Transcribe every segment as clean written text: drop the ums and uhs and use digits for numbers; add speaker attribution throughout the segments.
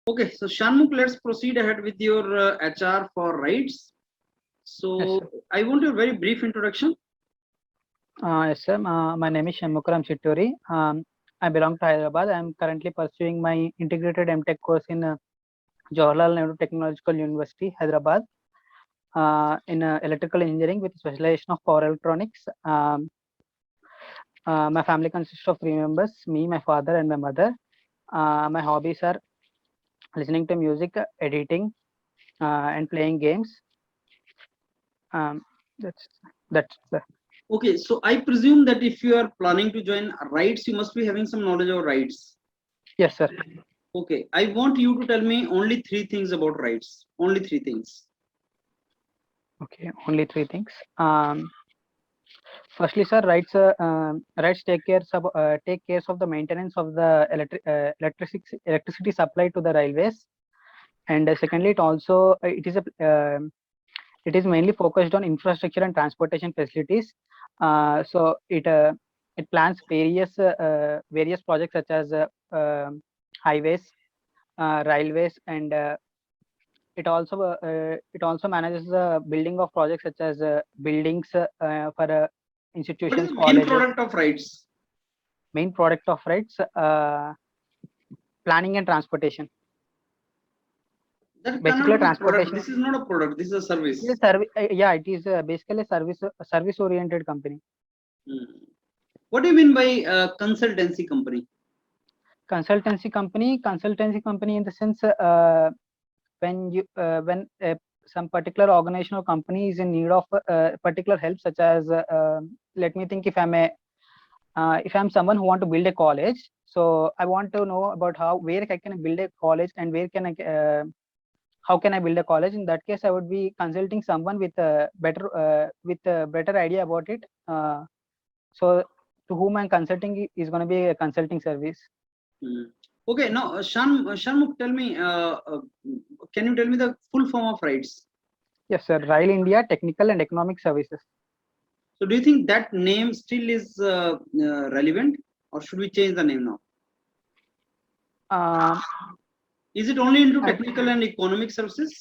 Speaker 1: Okay, so Shanmukh, let's proceed ahead with your HR for rights. So
Speaker 2: Yes, sir.
Speaker 1: I want a very brief introduction.
Speaker 2: Yes, sir. My name is Shanmukaram Chitturi. I belong to Hyderabad. I am currently pursuing my integrated MTech course in Jawaharlal Nehru Technological University, Hyderabad, in electrical engineering with specialization of power electronics. My family consists of 3 members: me, my father, and my mother. My hobbies are listening to music, editing, and playing games. Um, that's that's
Speaker 1: Okay, so I presume that if you are planning to join rights, you must be having some knowledge of rights.
Speaker 2: Yes, sir.
Speaker 1: Okay, I want you to tell me only three things about rights. Only three things.
Speaker 2: Okay, only 3 things. Firstly, sir, rights take care of the maintenance of the electricity supply to the railways, and secondly, it is mainly focused on infrastructure and transportation facilities. So it plans various projects such as highways, railways, and it also manages the building of projects such as buildings for
Speaker 1: What is
Speaker 2: institutions,
Speaker 1: the main
Speaker 2: colleges.
Speaker 1: product of rights?
Speaker 2: Main product of rights, planning and transportation.
Speaker 1: That
Speaker 2: Basically,
Speaker 1: cannot be product.
Speaker 2: transportation
Speaker 1: This is not a product. This is a service.
Speaker 2: is a service. Yeah, it is basically a service oriented company.
Speaker 1: Hmm. What do you mean by consultancy company?
Speaker 2: Consultancy company in the sense, when some particular organization or company is in need of particular help, such as let me think, if I'm someone who want to build a college, so I want to know about where I can build a college, and how can I build a college. In that case, I would be consulting someone with a better idea about it. So to whom I'm consulting is going to be a consulting service.
Speaker 1: Hmm. Okay, now Shanmukh, tell me, can you tell me the full form of rights?
Speaker 2: Yes, sir. Rail India Technical and Economic Services.
Speaker 1: So do you think that name still is relevant, or should we change the name now?
Speaker 2: Um,
Speaker 1: Is it only into
Speaker 2: I,
Speaker 1: technical and economic services?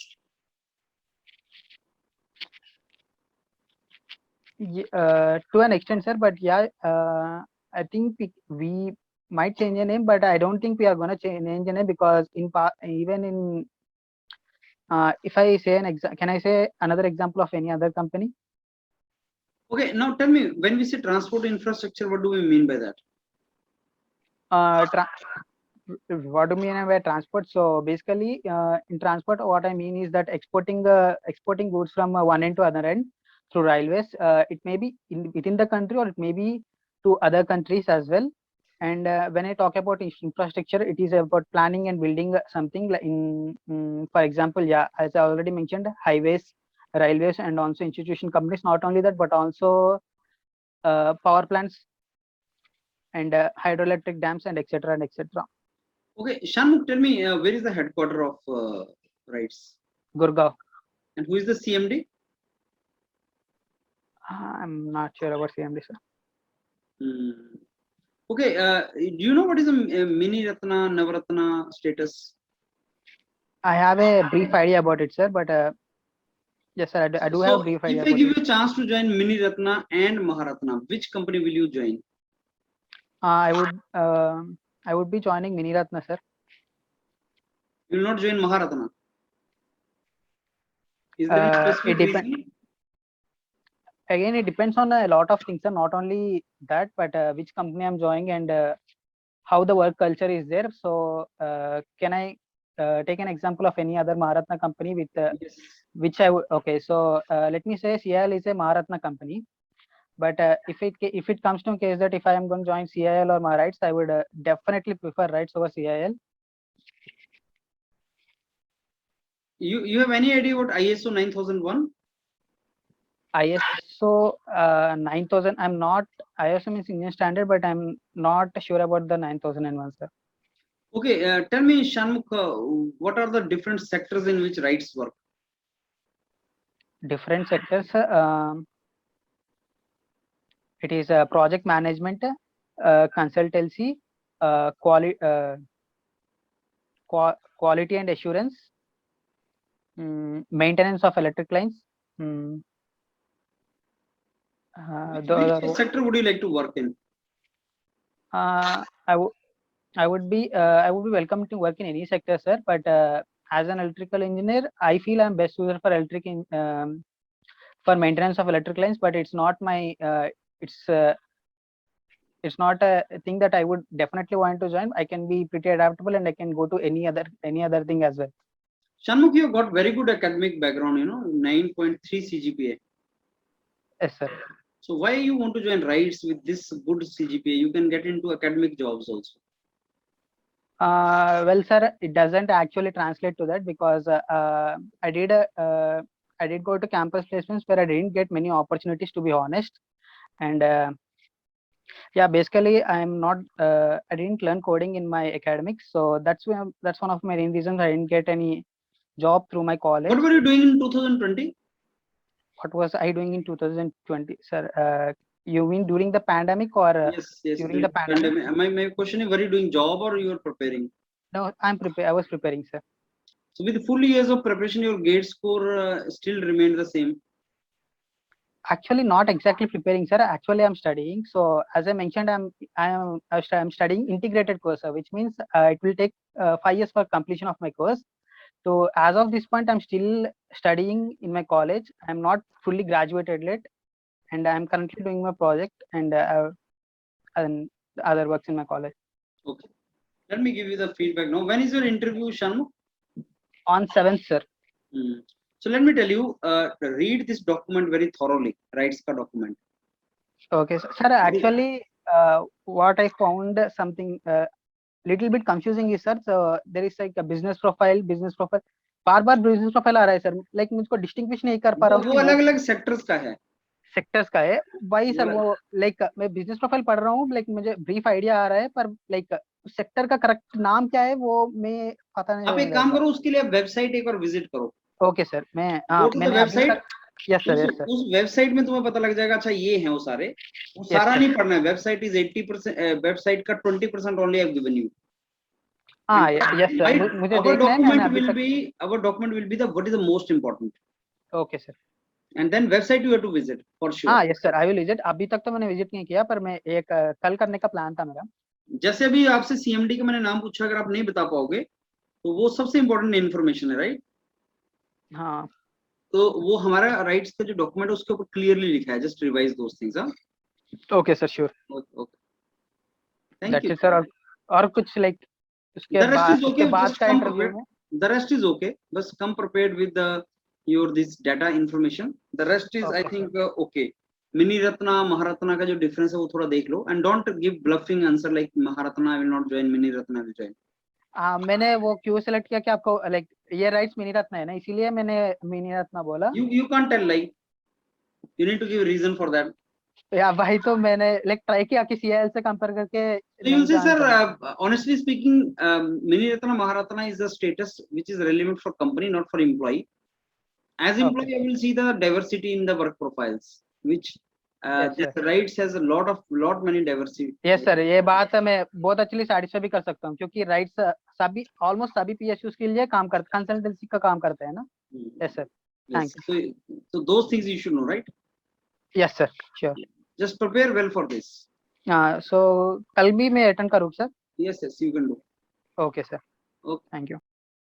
Speaker 2: to an extent, sir, but yeah, I think we might change a name, but I don't think we are going to change a name, because even in if I say can I say another example of any other company?
Speaker 1: Okay, now tell me, when we say transport infrastructure, what do we mean by that?
Speaker 2: Uh, tra- what do you mean by transport? So basically, in transport, what I mean is that exporting goods from one end to other end through railways. It may be within the country, or it may be to other countries as well. And when I talk about infrastructure, it is about planning and building something like for example, yeah, as I already mentioned, highways, railways, and also institution companies. Not only that, but also power plants and hydroelectric dams, and etc. and etc.
Speaker 1: Okay, Shanmukh, tell me, where is the headquarter of rights?
Speaker 2: Gurgaon.
Speaker 1: And who is the CMD?
Speaker 2: I'm not sure about CMD, sir.
Speaker 1: Hmm. Okay, do you know what is a mini Ratna, Navaratna status?
Speaker 2: I have a brief idea about it, sir, but yes, sir, I do have a
Speaker 1: So,
Speaker 2: brief idea
Speaker 1: if I
Speaker 2: about
Speaker 1: give
Speaker 2: it.
Speaker 1: you a chance to join Mini Ratna and Maharatna, which company will you join?
Speaker 2: Uh, I would uh, I would be joining Miniratna, sir.
Speaker 1: You will not join Maharatna. Is there any
Speaker 2: It
Speaker 1: specific
Speaker 2: depends.
Speaker 1: reason?
Speaker 2: Again, it depends on a lot of things, sir. Not only that, but which company I'm joining, and how the work culture is there. So, can I take an example of any other Maharatna company with
Speaker 1: Yes.
Speaker 2: which I would? Okay, so let me say CIL is a Maharatna company. But if it comes to a case that if I am going to join CIL or my rights, I would definitely prefer rights over CIL.
Speaker 1: You have any idea what ISO 9001?
Speaker 2: ISO 9000. I'm not. ISO means Indian standard, but I'm not sure about the 9001, sir.
Speaker 1: Okay, tell me, Shanmukh, what are the different sectors in which rights work?
Speaker 2: Different sectors. It is project management, consultancy, quality quality and assurance, maintenance of electric lines.
Speaker 1: Which sector would you like to work in?
Speaker 2: I would be welcome to work in any sector, sir. But as an electrical engineer, I feel I'm best suited for for maintenance of electric lines. But it's not my it's not a thing that I would definitely want to join. I can be pretty adaptable and I can go to any other thing as well.
Speaker 1: Shanmugh, you got very good academic background, 9.3 CGPA.
Speaker 2: Yes, sir.
Speaker 1: So why you want to join RITES with this good CGPA? You can get into academic jobs also.
Speaker 2: Well, sir, it doesn't actually translate to that because I did go to campus placements where I didn't get many opportunities, to be honest. And yeah, basically I'm not I didn't learn coding in my academics, so that's one of my main reasons I didn't get any job through my college.
Speaker 1: What were you doing in 2020?
Speaker 2: What was I doing in 2020, sir? You mean during the pandemic or
Speaker 1: yes,
Speaker 2: during the pandemic?
Speaker 1: My question is, were you doing job or you were preparing?
Speaker 2: No, I was preparing, sir.
Speaker 1: So with full years of preparation, your GATE score still remained the same?
Speaker 2: Actually, not exactly preparing, sir. Actually, I'm studying. So as I mentioned, I'm studying integrated course, sir, which means it will take 5 years for completion of my course. So as of this point, I'm still studying in my college. I'm not fully graduated yet, and I'm currently doing my project and other works in my college.
Speaker 1: Okay. Let me give you the feedback now. When is your interview, Shanmugh?
Speaker 2: On 7th, sir.
Speaker 1: So let me tell you, read this document very thoroughly, RITES ka document.
Speaker 2: Okay, sir. Actually, what I found something little bit confusing is, sir. So there is like a business profile. बार-बार business profile आ रहा है, sir. Like मुझको distinguish नहीं कर पा रहा हूँ.
Speaker 1: वो अलग-अलग sectors का है.
Speaker 2: सेक्टर्स का है भाई सर. वो लाइक मैं बिजनेस प्रोफाइल पढ़ रहा हूँ, लाइक मुझे ब्रीफ आइडिया आ रहा है, पर लाइक सेक्टर का करेक्ट नाम क्या है वो मैं पता नहीं.
Speaker 1: आप एक काम करो, उसके लिए आप वेबसाइट एक बार विजिट करो.
Speaker 2: ओके सर, मैंने
Speaker 1: वेबसाइट.
Speaker 2: Yes sir.
Speaker 1: उस वेबसाइट में तुम्हें पता लग जाएगा. अच्छा ये है वो सारे, वो सारा नहीं पढ़ना है. वेबसाइट इज 80%, वेबसाइट का 20% only I have given you.
Speaker 2: हाँ यस सर, मुझे देखना है.
Speaker 1: Our document will be the what is the most important.
Speaker 2: Okay sir.
Speaker 1: And then website you have to visit for sure.
Speaker 2: हाँ yes sir, I will visit. अभी तक तो मैंने visit नहीं किया, पर मैं एक कल करने का प्लान था मेरा.
Speaker 1: जैसे अभी आपसे CMD का मैंने नाम पूछा, अगर आप नहीं बता पाओगे तो वो सबसे इम्पोर्टेंट इन्फॉर्मेशन है, राइट?
Speaker 2: हाँ,
Speaker 1: तो वो हमारा राइट्स का जो डॉक्यूमेंट है उसके ऊपर क्लियरली लिखा है. Just revise those things.
Speaker 2: Okay sir, sure.
Speaker 1: Okay, thank you
Speaker 2: sir. और कुछ लाइक उसके बाद का इंटरव्यू में
Speaker 1: the rest is okay. बस come prepared with your this data information. The rest is I think okay. Mini Ratna Maharatna का जो difference है वो थोड़ा देख लो. And don't give bluffing answer like Maharatna I will not join, mini Ratna will join.
Speaker 2: मैंने वो क्यों सेलेक्ट किया कि आपको लाइक ये राइट्स मिनी रत्ना है ना, इसीलिए मैंने मिनी रत्ना बोला.
Speaker 1: You can't tell lie. You need to give reason for that.
Speaker 2: या भाई तो मैंने लाइक ट्राई किया कि CIL से कंपेयर करके.
Speaker 1: So you say sir, honestly speaking, mini ratna maharatna is the status which is relevant for company, not for employee. As employee, I will see the diversity in the work profiles, which this rights has a lot many diversity.
Speaker 2: Yes sir, ये बात मैं बहुत अच्छी satisfy भी कर सकता हूँ, क्योंकि राइट्स सभी ऑलमोस्ट सभी PSUs के लिए काम करते, कंसल्टेंसी का काम करते हैं ना. Yes sir, thanks.
Speaker 1: So those things you should know, right?
Speaker 2: Yes sir, sure.
Speaker 1: Just prepare well for this.
Speaker 2: So कल भी मैं अटेंड करूँ sir?
Speaker 1: Yes, you can do.
Speaker 2: Okay sir.
Speaker 1: Okay.
Speaker 2: Thank you.